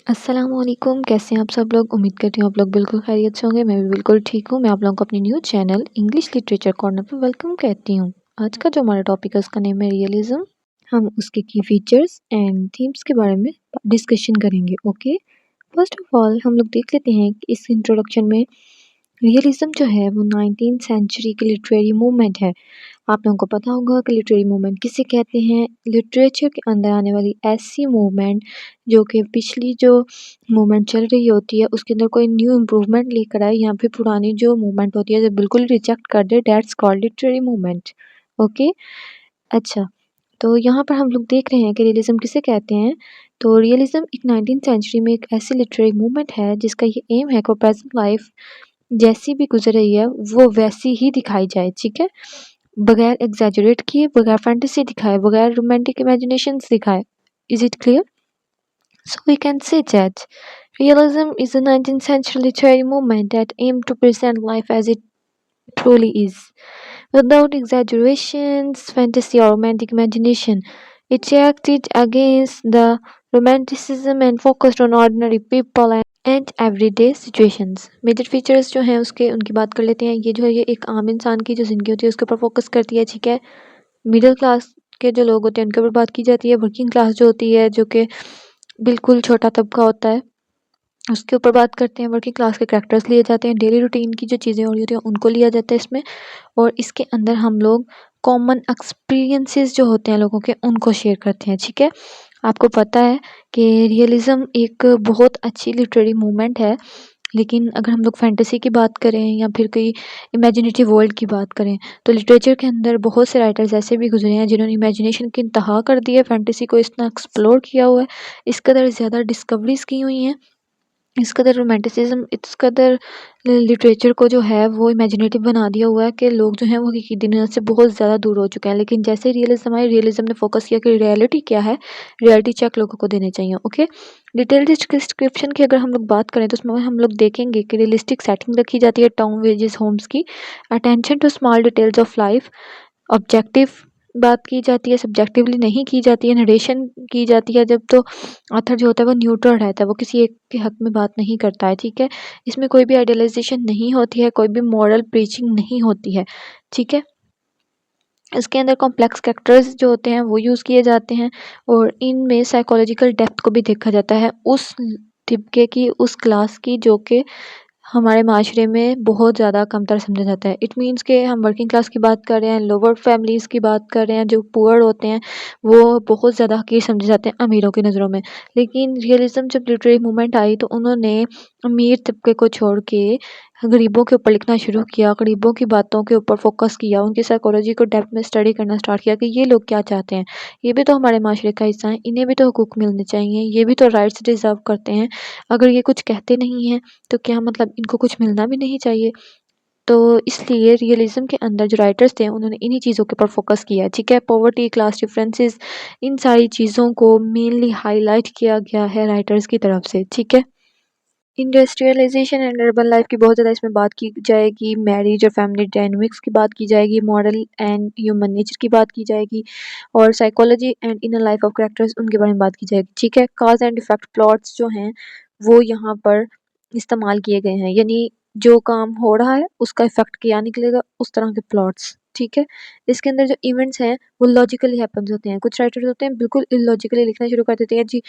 अस्सलामुअलैकुम, कैसे हैं आप सब लोग? उम्मीद करती हूँ आप लोग बिल्कुल खैरियत से होंगे। मैं भी बिल्कुल ठीक हूँ। मैं आप लोगों को अपने new channel English literature corner पे वेलकम कहती हूँ। आज का जो हमारा टॉपिक है उसका नेम है रियलिज्म। हम उसके की फीचर्स एंड थीम्स के बारे में डिस्कशन करेंगे। ओके, फर्स्ट ऑफ ऑल हम लोग देख लेते हैं कि इस इंट्रोडक्शन में रियलिज्म जो है वो 19th सेंचुरी की लिटरेरी मूवमेंट है। आप लोगों को पता होगा कि लिटरेरी मूवमेंट किसे कहते हैं। लिटरेचर के अंदर आने वाली ऐसी मूवमेंट जो कि पिछली जो मूवमेंट चल रही होती है उसके अंदर कोई न्यू इम्प्रूवमेंट लेकर आए या फिर पुरानी जो मूवमेंट होती है जो बिल्कुल रिजेक्ट कर दे, that's called literary movement. Okay, अच्छा, तो यहाँ पर हम लोग देख रहे हैं कि रियलिज्म किसे कहते हैं। तो रियलिज्म एक 19th सेंचुरी में एक ऐसी लिटरेरी मूवमेंट है जिसका ये एम है कि प्रेजेंट लाइफ जैसी भी गुजर रही है वो वैसी ही दिखाई जाए, ठीक है, बगैर एग्जैजरेट किए, बगैर फैंटेसी दिखाए, बगैर रोमांटिक इमेजिनेशंस दिखाए। Is it clear? So we can say that realism is a 19th century literary movement that aimed to present life as it truly is, without exaggerations, fantasy, or romantic imagination. It reacted against the romanticism and focused on ordinary people and everyday situations. Major features जो हैं उसके उनकी बात कर लेते हैं। ये जो है ये एक आम इंसान की जो ज़िंदगी होती है उसके ऊपर फोकस करती है, ठीक है। मिडिल क्लास के जो लोग होते हैं उनके ऊपर बात की जाती है। वर्किंग क्लास जो होती है जो कि बिल्कुल छोटा तबका होता है उसके ऊपर बात करते हैं। वर्किंग क्लास के कैरेक्टर्स लिए जाते हैं। डेली रूटीन की जो चीज़ें हो रही होती हैं उनको लिया जाता है इसमें। और इसके अंदर हम लोग कॉमन एक्सपीरियंसेस जो होते हैं लोगों के उनको शेयर करते हैं, ठीक है। आपको पता है कि रियलिज्म एक बहुत अच्छी लिटरेरी मूवमेंट है, लेकिन अगर हम लोग फैंटेसी की बात करें या फिर कोई इमेजिनेटिव वर्ल्ड की बात करें तो लिटरेचर के अंदर बहुत से राइटर्स ऐसे भी गुजरे हैं जिन्होंने इमेजिनेशन की इंतहा कर दी है, फैंटेसी को इतना एक्सप्लोर किया हुआ है, इस कदर ज़्यादा डिस्कवरीज की हुई हैं, इस कदर रोमांटिसिज्म, इस कदर लिटरेचर को जो है वो इमेजिनेटिव बना दिया हुआ है कि लोग जो हैं वो हकीकी दुनिया से बहुत ज़्यादा दूर हो चुके हैं। लेकिन जैसे रियलिज्म आए, रियलिज्म ने फोकस किया कि रियलिटी क्या है, रियलिटी चेक लोगों को देने चाहिए। ओके, डिटेल्ड डिस्क्रिप्शन की अगर हम लोग बात करें तो उसमें हम लोग देखेंगे कि रियलिस्टिक सेटिंग रखी जाती है टाउन विलेजेस होम्स की, attention to small details of life, objective बात की जाती है, सब्जेक्टिवली नहीं की जाती है। नरेशन की जाती है जब तो ऑथर जो होता है वो न्यूट्रल रहता है, वो किसी एक के हक में बात नहीं करता है, ठीक है। इसमें कोई भी आइडियलाइजेशन नहीं होती है, कोई भी मॉरल प्रीचिंग नहीं होती है, ठीक है। इसके अंदर कॉम्प्लेक्स कैरेक्टर्स जो होते हैं वो यूज़ किए जाते हैं और इनमें साइकोलॉजिकल डेप्थ को भी देखा जाता है उस तिबके की, उस क्लास की जो कि हमारे माशरे में बहुत ज़्यादा कमतर समझा जाता है। इट मीन्स कि हम वर्किंग क्लास की बात कर रहे हैं, लोअर फैमिलीज़ की बात कर रहे हैं, जो पुअर होते हैं वो बहुत ज़्यादा हक़ीर समझे जाते हैं अमीरों की नज़रों में। लेकिन रियलिज़्म जब लिटरेरी मूवमेंट आई तो उन्होंने अमीर तबके को छोड़ के गरीबों के ऊपर लिखना शुरू किया, गरीबों की बातों के ऊपर फ़ोकस किया, उनकी साइकोलॉजी को डेप्थ में स्टडी करना स्टार्ट किया कि ये लोग क्या चाहते हैं। ये भी तो हमारे माशरे का हिस्सा हैं, इन्हें भी तो हकूक़ मिलने चाहिए, ये भी तो राइट्स डिज़र्व करते हैं। अगर ये कुछ कहते नहीं हैं तो क्या मतलब इनको कुछ मिलना भी नहीं चाहिए? तो इसलिए रियलिज़्म के अंदर जो राइटर्स थे उन्होंने इन्हीं चीज़ों के ऊपर फ़ोकस किया, ठीक है। पॉवर्टी, क्लास डिफरेंसेस, इन सारी चीज़ों को मेनली हाइलाइट किया गया है राइटर्स की तरफ से, ठीक है। इंडस्ट्रियलाइजेशन एंड अर्बन लाइफ की बहुत ज़्यादा इसमें बात की जाएगी, मैरिज और फैमिली डायनामिक्स की बात की जाएगी, मॉरल एंड ह्यूमन नेचर की बात की जाएगी और psychology and inner life of characters उनके बारे में बात की जाएगी, ठीक है। कॉज एंड इफेक्ट प्लॉट्स जो हैं वो यहाँ पर इस्तेमाल किए गए हैं, यानी जो काम हो रहा है उसका इफेक्ट क्या निकलेगा, उस तरह के प्लॉट्स, ठीक है। इसके अंदर जो इवेंट्स हैं वो लॉजिकली हैपन्स होते हैं। कुछ राइटर्स होते हैं बिल्कुल इलॉजिकली लिखना शुरू कर देते हैं जी।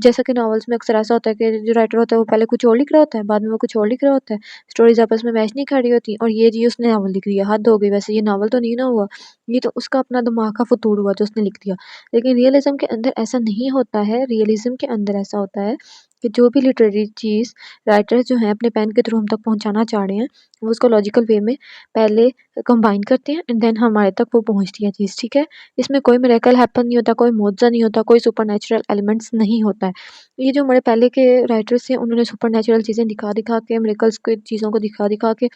जैसा कि नॉवेल्स में अक्सर ऐसा होता है कि जो राइटर होता है वो पहले कुछ और लिख रहा होता है, बाद में वो कुछ और लिख रहा होता है, स्टोरीज आपस में मैच नहीं कर रही होती और ये जी उसने नावल लिख दिया, हद हो गई, वैसे ये नावल तो नहीं ना हुआ, ये तो उसका अपना दिमाग का फतूर हुआ जो उसने लिख दिया। लेकिन रियलिज्म के अंदर ऐसा नहीं होता है। रियलिज्म के अंदर ऐसा होता है कि जो भी लिटरेरी चीज़ राइटर्स जो हैं अपने पेन के थ्रू हम तक पहुँचाना चाह रहे हैं वो उसको लॉजिकल वे में पहले कंबाइन करते हैं एंड देन हमारे तक वो पहुँचती है चीज़, ठीक है। इसमें कोई मिरेकल हैपन नहीं होता, कोई मुआवजा नहीं होता, कोई सुपरनैचुरल एलिमेंट्स नहीं होता है। ये जो हमारे पहले के राइटर्स हैं उन्होंने सुपरनैचुरल चीज़ें दिखा-दिखा के, मिरेकल्स की चीज़ों को दिखा-दिखा के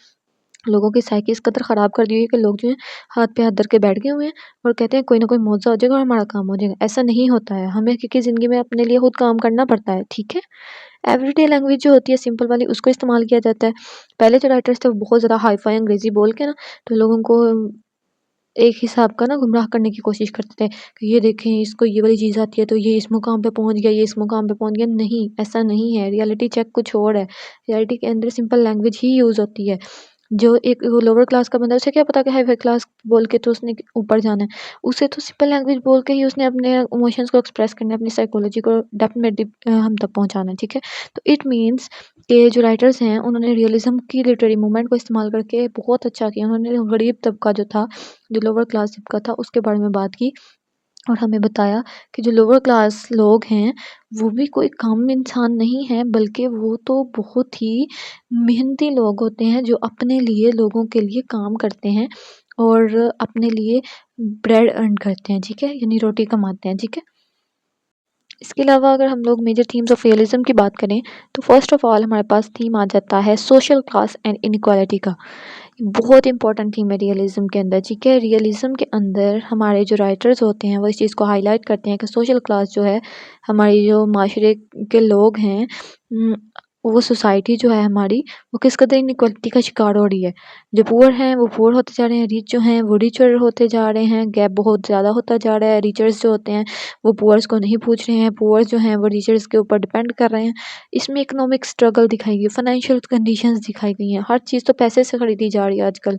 लोगों की साइकी इस कदर ख़राब कर दी हुई है कि लोग जो हैं हाथ पे हाथ धर के बैठ गए हुए हैं और कहते हैं कोई ना कोई मुआवज़ा हो जाएगा और हमारा काम हो जाएगा। ऐसा नहीं होता है, हमें हकीकी ज़िंदगी में अपने लिए खुद काम करना पड़ता है, ठीक है। एवरीडे लैंग्वेज जो होती है सिंपल वाली उसको इस्तेमाल किया जाता है। पहले जो राइटर्स थे वो बहुत ज़्यादा हाई-फाई अंग्रेज़ी बोल के ना तो लोगों को एक हिसाब का ना गुमराह करने की कोशिश करते थे कि ये देखें इसको ये वाली चीज़ आती है तो ये इस मुकाम पे पहुँच गया, ये इस मुकाम पे पहुँच गया। नहीं, ऐसा नहीं है, रियलिटी चेक कुछ और है। रियलिटी के अंदर सिंपल लैंग्वेज ही यूज़ होती है। जो एक वो लोअर क्लास का बंदा है, उसे क्या पता कि हाई फाई क्लास बोल के तो उसने ऊपर जाना है। उसे तो सिंपल लैंग्वेज बोल के ही उसने अपने इमोशंस को एक्सप्रेस करना है, अपनी साइकोलॉजी को डेप्थ में हम तक पहुँचाना है, ठीक है? तो इट मीन्स के जो राइटर्स हैं उन्होंने रियलिज़्म की लिटरेरी मूवमेंट को इस्तेमाल करके बहुत अच्छा किया। उन्होंने गरीब तबका जो था, जो लोअर क्लास तबका था उसके बारे में बात की और हमें बताया कि जो लोअर क्लास लोग हैं, वो भी कोई कम इंसान नहीं है, बल्कि वो तो बहुत ही मेहनती लोग होते हैं जो अपने लिए, लोगों के लिए काम करते हैं और अपने लिए ब्रेड अर्न करते हैं, ठीक है? यानी रोटी कमाते हैं, ठीक है? इसके अलावा अगर हम लोग मेजर थीम्स ऑफ रियलिज़्म की बात करें, तो फर्स्ट ऑफ ऑल हमारे पास थीम आ जाता है सोशल क्लास एंड इनइक्वालिटी का। बहुत इंपॉर्टेंट थीम है रियलिज़्म के अंदर, ठीक है? रियलिज़्म के अंदर हमारे जो राइटर्स होते हैं वो इस चीज़ को हाईलाइट करते हैं कि सोशल क्लास जो है, हमारी जो माशरे के लोग हैं, वो सोसाइटी जो है हमारी, वो किस कदर इनइक्वालिटी का शिकार हो रही है। जो पुअर हैं वो पुअर होते जा रहे हैं, रिच जो हैं वो रिचर होते जा रहे हैं, गैप बहुत ज़्यादा होता जा रहा है। रिचर्स जो होते हैं वो पुअर्स को नहीं पूछ रहे हैं, पुअर्स जो हैं वो रिचर्स के ऊपर डिपेंड कर रहे हैं। इसमें इकोनॉमिक स्ट्रगल दिखाई गई है, फाइनेंशियल कंडीशंस दिखाई गई हैं। हर चीज़ तो पैसे से खरीदी जा रही है आजकल।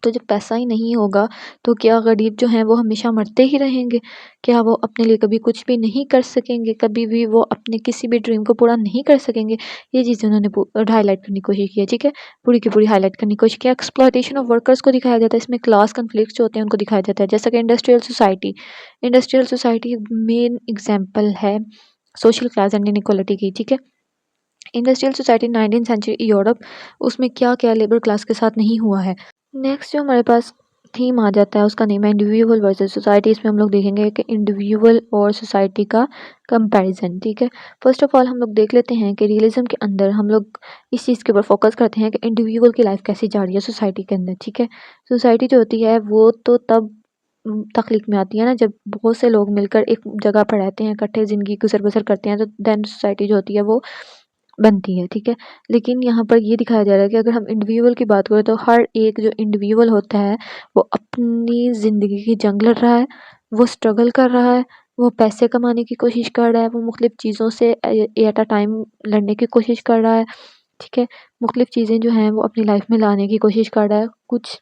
तो जब पैसा ही नहीं होगा, तो क्या गरीब जो हैं वो हमेशा मरते ही रहेंगे? क्या वो अपने लिए कभी कुछ भी नहीं कर सकेंगे? कभी भी वो अपने किसी भी ड्रीम को पूरा नहीं कर सकेंगे? ये चीज़ें उन्होंने हाइलाइट करने की कोशिश की है, ठीक है? पूरी की पूरी हाइलाइट करने की कोशिश की है। एक्सप्लॉयटेशन ऑफ वर्कर्स को दिखाया जाता है, इसमें क्लास कॉन्फ्लिक्ट्स जो होते हैं उनको दिखाया जाता है। जैसा कि industrial society, industrial society main example है सोशल क्लास एंड इनइक्वालिटी की, ठीक है? Industrial society 19th century Europe, उसमें क्या-क्या लेबर क्लास के साथ नहीं हुआ है। नेक्स्ट जो हमारे पास थीम आ जाता है उसका नेम है इंडिविजुअल वर्सेस सोसाइटी। इसमें हम लोग देखेंगे कि इंडिविजुअल और सोसाइटी का कंपैरिजन, ठीक है? फर्स्ट ऑफ ऑल हम लोग देख लेते हैं कि रियलिज्म के अंदर हम लोग इस चीज़ के ऊपर फोकस करते हैं कि इंडिविजुअल की लाइफ कैसी जा रही है सोसाइटी के अंदर, ठीक है? सोसाइटी जो होती है वो तो तब तख्लीक में आती है ना, जब बहुत से लोग मिलकर एक जगह पर रहते हैं, इकट्ठे ज़िंदगी गुज़र-बसर करते हैं, तो देन सोसाइटी जो होती है वो बनती है, ठीक है? लेकिन यहाँ पर ये दिखाया जा रहा है कि अगर हम इंडिविजुअल की बात करें तो हर एक जो इंडिविजुअल होता है, वो अपनी ज़िंदगी की जंग लड़ रहा है, वो स्ट्रगल कर रहा है, वो पैसे कमाने की कोशिश कर रहा है, वो मुख्तलिफ़ चीज़ों से एट अ टाइम लड़ने की कोशिश कर रहा है, ठीक है? मुख्तलिफ़ चीज़ें जो हैं वो अपनी लाइफ़ में लाने की कोशिश कर रहा है। कुछ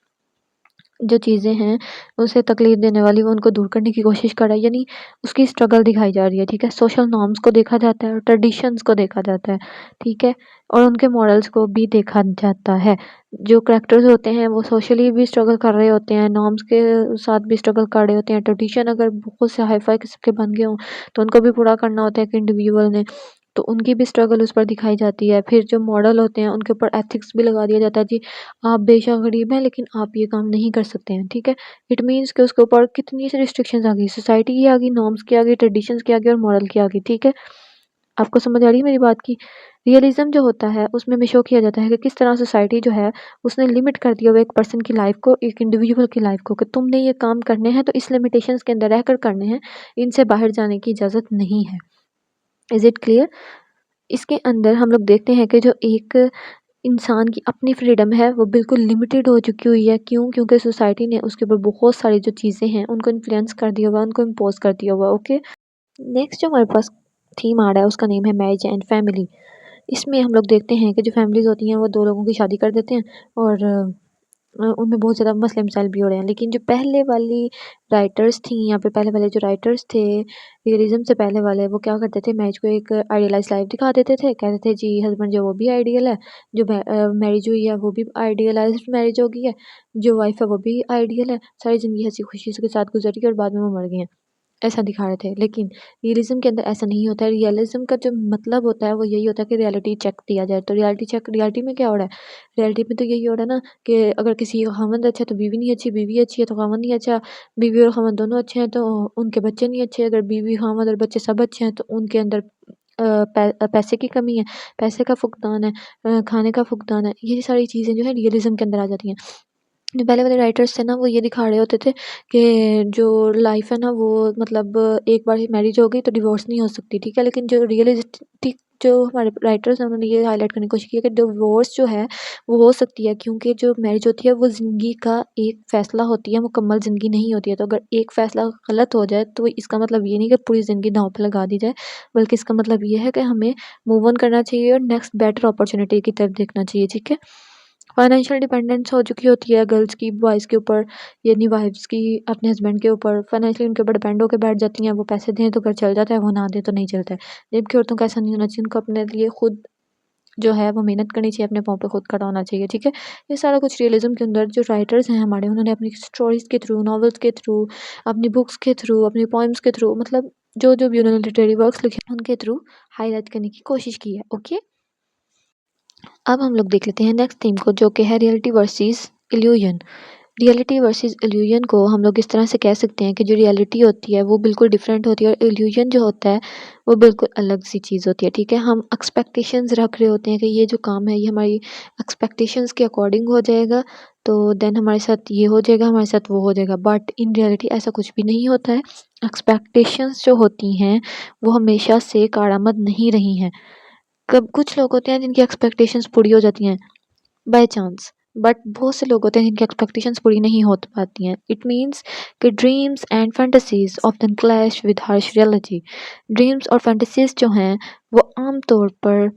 जो चीज़ें हैं, उसे तकलीफ़ देने वाली वो उनको दूर करने की कोशिश कर रहा है, यानी उसकी स्ट्रगल दिखाई जा रही है, ठीक है? सोशल नॉर्म्स को देखा जाता है और ट्रेडिशंस को देखा जाता है, ठीक है? और उनके मॉरल्स को भी देखा जाता है। जो कैरेक्टर्स होते हैं वो सोशली भी स्ट्रगल कर रहे होते हैं, नॉर्म्स के साथ भी स्ट्रगल कर रहे होते हैं। ट्रेडिशन अगर बहुत से हाई-फाई किस्म के बन गए हों, तो उनको भी पूरा करना होता है एक इंडिविजुअल ने। तो उनकी भी स्ट्रगल उस पर दिखाई जाती है। फिर जो मॉडल होते हैं उनके ऊपर एथिक्स भी लगा दिया जाता है, जी आप बेशक गरीब हैं लेकिन आप ये काम नहीं कर सकते हैं, ठीक है? इट मीन्स कि उसके ऊपर कितनी सी रिस्ट्रिक्शंस आ गई, सोसाइटी की आ गई, नॉर्म्स की आ गई, ट्रेडिशंस की आ गई और मॉरल की आ गई, ठीक है? आपको समझ आ रही है मेरी बात की? रियलिज़्म जो होता है उसमें हमें शो किया जाता है कि किस तरह सोसाइटी जो है उसने लिमिट कर दिया हुआ है एक पर्सन की लाइफ़ को, एक इंडिविजुअल की लाइफ़ को, कि तुमने ये काम करने हैं तो इस लिमिटेशंस के अंदर रहकर करने हैं, इनसे बाहर जाने की इजाज़त नहीं है। Is it clear? इसके अंदर हम लोग देखते हैं कि जो एक इंसान की अपनी फ्रीडम है वो बिल्कुल लिमिटेड हो चुकी हुई है। क्यों? क्योंकि सोसाइटी ने उसके ऊपर बहुत सारी जो चीज़ें हैं उनको इन्फ्लुएंस कर दिया हुआ है, उनको इम्पोज़ कर दिया हुआ है, ओके? नेक्स्ट जो हमारे पास थीम आ रहा है उसका नेम है मैरिज एंड फैमिली। इसमें हम लोग देखते हैं कि जो फैमिलीज़ होती हैं वो 2 लोगों की शादी कर देते हैं और उनमें बहुत ज़्यादा मसले-मसाइल भी हो रहे हैं। लेकिन जो पहले वाली राइटर्स थीं या फिर पहले वाले जो राइटर्स थे, रियलिज़्म से पहले वाले, वो क्या करते थे, मैरिज को एक आइडियलाइज़ लाइफ़ दिखा देते थे। कहते थे जी हस्बैंड जो वो भी आइडियल है, जो मैरिज हुई है वो भी आइडियलाइज़्ड मैरिज हो गई है, जो वाइफ़ है वो भी आइडियल है, सारी ज़िंदगी हँसी-खुशी के साथ गुज़री और बाद में वो मर गए हैं। ऐसा दिखा रहे थे। लेकिन रियलिज़्म के अंदर ऐसा नहीं होता है। रियलिज़्म का जो मतलब होता है वो यही होता है कि रियलिटी चेक दिया जाए। तो रियलिटी में क्या हो रहा है? रियलिटी में तो यही हो रहा है ना कि अगर किसी का खामंद अच्छा है तो बीवी नहीं अच्छी, बीवी अच्छी है तो खामंद नहीं अच्छा, बीवी और खामंद दोनों अच्छे हैं तो उनके बच्चे नहीं अच्छे, अगर बीवी, खामंद और बच्चे सब अच्छे हैं तो उनके अंदर पैसे की कमी है, पैसे का फुकदान है, खाने का फुकदान है। ये सारी चीज़ें जो है रियलिज़्म के अंदर आ जाती हैं। जो पहले वाले राइटर्स थे ना वो ये दिखा रहे होते थे कि जो लाइफ है ना वो मतलब एक बार ही मैरिज हो गई तो डिवोर्स नहीं हो सकती, ठीक है। लेकिन जो रियलिस्टिक जो हमारे राइटर्स हैं उन्होंने ये हाईलाइट करने की कोशिश की है कि डिवोर्स जो है वो हो सकती है, क्योंकि जो मैरिज होती है वो ज़िंदगी का एक फ़ैसला होती है, मुकम्मल ज़िंदगी नहीं होती है। तो अगर एक फ़ैसला गलत हो जाए तो इसका मतलब ये नहीं कि पूरी ज़िंदगी दाँव पे लगा दी जाए, बल्कि इसका मतलब ये है कि हमें मूव ऑन करना चाहिए और नेक्स्ट बेटर अपॉर्चुनिटी की तरफ देखना चाहिए, ठीक है। फाइनेंशियल डिपेंडेंस हो चुकी होती है गर्ल्स की बॉयज़ के ऊपर, यानी वाइफ्स की अपने हस्बैंड के ऊपर फाइनेंशियली उनके ऊपर डिपेंड होकर बैठ जाती हैं। वो पैसे दें तो घर चल जाता है, वो ना दें तो नहीं चलता है। जबकि औरतों का ऐसा नहीं होना चाहिए, उनको अपने लिए खुद जो है वो मेहनत करनी चाहिए, अपने पाँव पे खुद खड़ा होना चाहिए, ठीक है। ये सारा कुछ रियलिज़्म के अंदर जो राइटर्स हैं हमारे, उन्होंने अपनी स्टोरीज़ के थ्रू, नॉवेल्स के थ्रू, अपनी बुक्स के थ्रू, अपनी पोएम्स के थ्रू, मतलब जो भी उन्होंने लिटरेरी वर्क्स लिखे उनके थ्रू हाईलाइट करने की कोशिश की है, ओके। अब हम लोग देख लेते हैं नेक्स्ट थीम को, जो कि है reality versus illusion. Reality versus illusion को हम लोग इस तरह से कह सकते हैं कि जो रियलिटी होती है वो बिल्कुल डिफरेंट होती है और इल्यूजन जो होता है वो बिल्कुल अलग सी चीज़ होती है, ठीक है। हम एक्सपेक्टेशंस रख रहे होते हैं कि ये जो काम है ये हमारी एक्सपेक्टेशंस के अकॉर्डिंग हो जाएगा, तो देन हमारे साथ ये हो जाएगा, हमारे साथ वो हो जाएगा, बट इन रियलिटी ऐसा कुछ भी नहीं होता है। एक्सपेक्टेशंस जो होती हैं वो हमेशा से कारआमद नहीं रही हैं। कब कुछ लोग होते हैं जिनकी एक्सपेक्टेशंस पूरी हो जाती हैं बाय चांस, बट बहुत से लोग होते हैं जिनकी एक्सपेक्टेशंस पूरी नहीं हो पाती हैं। इट मीन्स कि dreams and fantasies often clash with harsh reality. Dreams और फैंटेसीज जो हैं वो आम तौर पर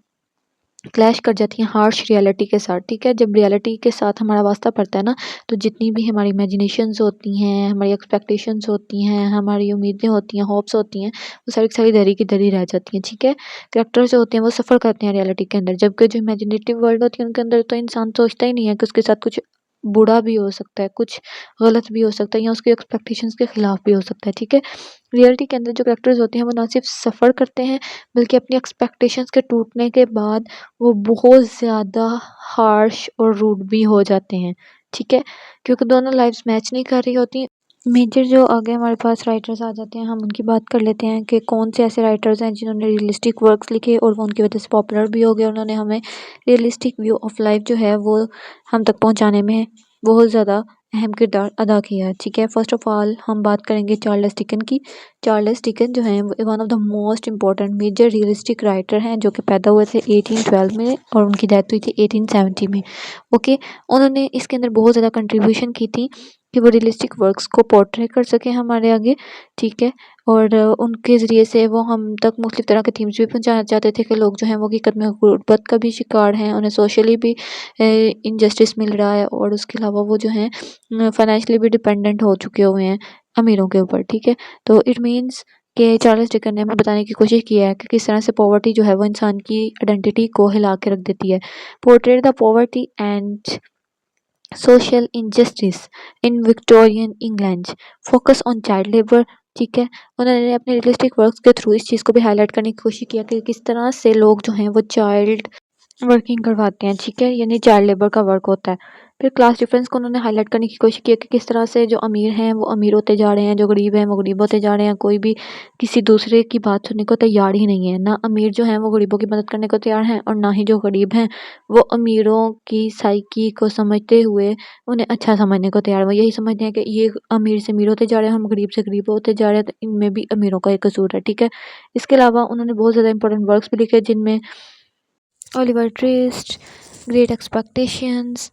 क्लैश कर जाती हैं हार्श रियलिटी के साथ, ठीक है। जब रियलिटी के साथ हमारा वास्ता पड़ता है ना, तो जितनी भी हमारी इमेजिनेशंस होती हैं, हमारी एक्सपेक्टेशंस होती हैं, हमारी उम्मीदें होती हैं, होप्स होती हैं, वो सारी की सारी दरी की दरी रह जाती हैं, ठीक है। कैरेक्टर्स जो होते हैं वो सफ़र करते हैं रियलिटी के अंदर, जबकि जो इमेजिनेटिव वर्ल्ड होती है उनके अंदर तो इंसान सोचता ही नहीं है कि उसके साथ कुछ बुरा भी हो सकता है, कुछ गलत भी हो सकता है या उसकी एक्सपेक्टेशंस के खिलाफ भी हो सकता है, ठीक है। रियलिटी के अंदर जो कैरेक्टर्स होते हैं वो ना सिर्फ सफ़र करते हैं, बल्कि अपनी एक्सपेक्टेशंस के टूटने के बाद वो बहुत ज़्यादा हार्श और रूड भी हो जाते हैं, ठीक है? क्योंकि दोनों लाइफ़्स मैच नहीं कर रही होती। मेजर जो आगे हमारे पास राइटर्स आ जाते हैं, हम उनकी बात कर लेते हैं कि कौन से ऐसे राइटर्स हैं जिन्होंने रियलिस्टिक वर्क्स लिखे और वो उनकी वजह से पॉपुलर भी हो गए। उन्होंने हमें रियलिस्टिक व्यू ऑफ लाइफ जो है वो हम तक पहुँचाने में बहुत ज़्यादा अहम किरदार अदा किया है, ठीक है। फर्स्ट ऑफ ऑल हम बात करेंगे चार्ल्स डिकन की। चार्ल्स डिकन जो हैं वो one of the most important major realistic writer हैं, जो कि पैदा हुए थे 1812 में और उनकी डेथ हुई थी 1870 में, ओके। उन्होंने इसके अंदर बहुत ज़्यादा कंट्रीब्यूशन की थी कि वो रियलिस्टिक वर्क्स को पोर्ट्रे कर सकें हमारे आगे, ठीक है। और उनके ज़रिए से वो हम तक मुख्तलिफ़ तरह के थीम्स भी पहुँचाना चाहते थे कि लोग जो हैं वो हकीकत में गुर्बत का भी शिकार हैं, उन्हें सोशली भी इनजस्टिस मिल रहा है और उसके अलावा वो जो हैं फाइनेंशियली भी डिपेंडेंट हो चुके हुए हैं अमीरों के ऊपर, ठीक है। तो इट मीन्स कि चार्ल्स डिकन ने हमें बताने की कोशिश की है कि किस तरह से पॉवर्टी जो है वो इंसान की आइडेंटिटी को हिला के रख देती है। Portrait the poverty and social injustice in Victorian England, focus on child labour, ठीक है। उन्होंने अपने रियलिस्टिक वर्क्स के थ्रू इस चीज़ को भी हाईलाइट करने की कोशिश किया कि किस तरह से लोग जो हैं वो चाइल्ड वर्किंग करवाते हैं, ठीक है, यानी चाइल्ड लेबर का वर्क होता है। फिर क्लास डिफरेंस को उन्होंने हाईलाइट करने की कोशिश की कि किस तरह से जो अमीर हैं वो अमीर होते जा रहे हैं, जो गरीब हैं वो गरीब होते जा रहे हैं। कोई भी किसी दूसरे की बात सुनने को तैयार ही नहीं है। ना अमीर जो हैं वो गरीबों की मदद करने को तैयार हैं और ना ही जो गरीब हैं वो अमीरों की साइकी को समझते हुए उन्हें अच्छा समझने को तैयार हैं। वो यही समझते हैं कि ये अमीर से अमीर होते जा रहे हैं, हम गरीब से गरीब होते जा रहे हैं, तो इनमें भी अमीरों का एक कसूर है, ठीक है। इसके अलावा उन्होंने बहुत ज़्यादा इंपॉर्टेंट वर्क्स भी लिखे जिनमें Oliver twist, great expectations,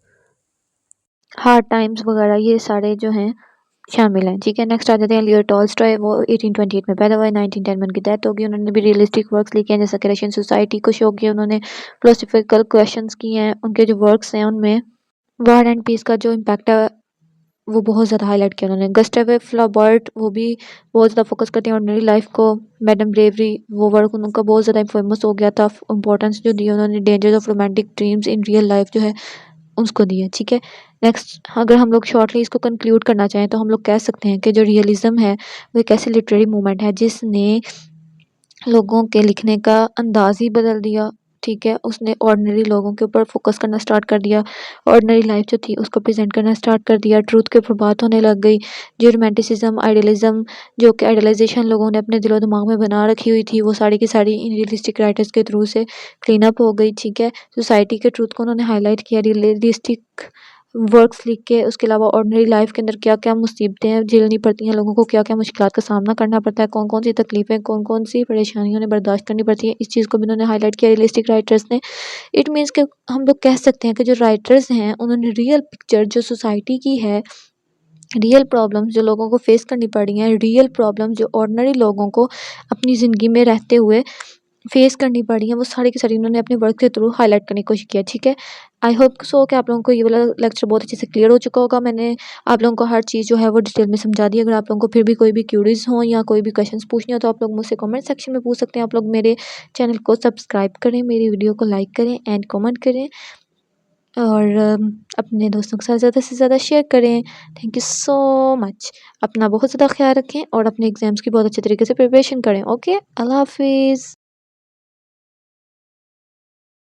hard times वगैरह ये सारे जो हैं शामिल हैं, ठीक है। नेक्स्ट आ जाते हैं लियो टॉल्स्टॉय। वो 1828 में पैदा हुए, 1910 में उनकी डेथ होगी। उन्होंने भी रियलिस्टिक वर्क्स लिखे हैं जैसे कि रशियन सोसाइटी को शो किया उन्होंने, फिलोसफिकल क्वेश्चंस किए हैं। उनके जो वर्क्स हैं उनमें वार एंड पीस का जो इम्पैक्ट है वो बहुत ज़्यादा हाईलाइट किया उन्होंने। गस्टाव फ्लाबर्ट वो भी बहुत ज़्यादा फोकस करते हैं ऑर्डिनरी लाइफ को। मैडम ब्रेवरी वो वर्क उनका बहुत ज़्यादा फेमस हो गया था। इंपॉर्टेंस जो दी उन्होंने dangers of romantic dreams in real life जो है उसको दी है, ठीक है। नेक्स्ट अगर हम लोग शॉर्टली इसको कंक्लूड करना चाहें तो हम लोग कह सकते हैं कि जो रियलिज़्म है वो एक ऐसी लिटरेरी मूवमेंट है जिसने लोगों के लिखने का अंदाज़ ही बदल दिया, ठीक है। उसने ऑर्डिनरी लोगों के ऊपर फोकस करना स्टार्ट कर दिया, ऑर्डिनरी लाइफ जो थी उसको प्रेजेंट करना स्टार्ट कर दिया, ट्रूथ के ऊपर बात होने लग गई। जो रोमांटिसिज्म, आइडियलिज्म, जो कि आइडियलाइजेशन लोगों ने अपने दिलो दिमाग में बना रखी हुई थी, वो सारी की सारी इन रियलिस्टिक राइटर्स के थ्रू से क्लीन अप हो गई, ठीक है। सोसाइटी के ट्रूथ को उन्होंने हाईलाइट किया, रियलिस्टिक वर्क्स लिख के, उसके अलावा ऑर्डिनरी लाइफ के अंदर क्या-क्या मुसीबतें झेलनी पड़ती हैं, लोगों को क्या-क्या मुश्किलात का सामना करना पड़ता है, कौन-कौन सी तकलीफ़ें, कौन-कौन सी परेशानियाँ उन्हें बर्दाश्त करनी पड़ती हैं, इस चीज़ को भी उन्होंने हाइलाइट किया रियलिस्टिक राइटर्स ने। इट मीन्स कि हम लोग कह सकते हैं कि जो राइटर्स हैं, उन्होंने रियल पिक्चर जो सोसाइटी की है, रियल प्रॉब्लम्स जो लोगों को फेस करनी पड़ी हैं, रियल प्रॉब्लम्स जो ऑर्डिनरी लोगों को अपनी ज़िंदगी में रहते हुए फेस करनी पड़ी हैं, वो सारी की सारी उन्होंने अपने वर्क के थ्रू हाइलाइट करने की कोशिश की है, ठीक है। आई होप सो कि आप लोगों को ये वाला लेक्चर बहुत अच्छे से क्लियर हो चुका होगा। मैंने आप लोगों को हर चीज़ जो है वो डिटेल में समझा दी। अगर आप लोगों को फिर भी कोई भी क्यूरीज हो या कोई भी क्वेश्चंस पूछने हो तो आप लोग मुझसे कमेंट सेक्शन में पूछ सकते हैं। आप लोग मेरे चैनल को सब्सक्राइब करें, मेरी वीडियो को लाइक करें एंड कमेंट करें और अपने दोस्तों के साथ ज़्यादा से ज़्यादा शेयर करें। Thank you so much. अपना बहुत ज़्यादा ख्याल रखें और अपने एग्ज़ाम्स की बहुत अच्छे तरीके से प्रिपरेशन करें। ओके, अल्लाह हाफ़िज़।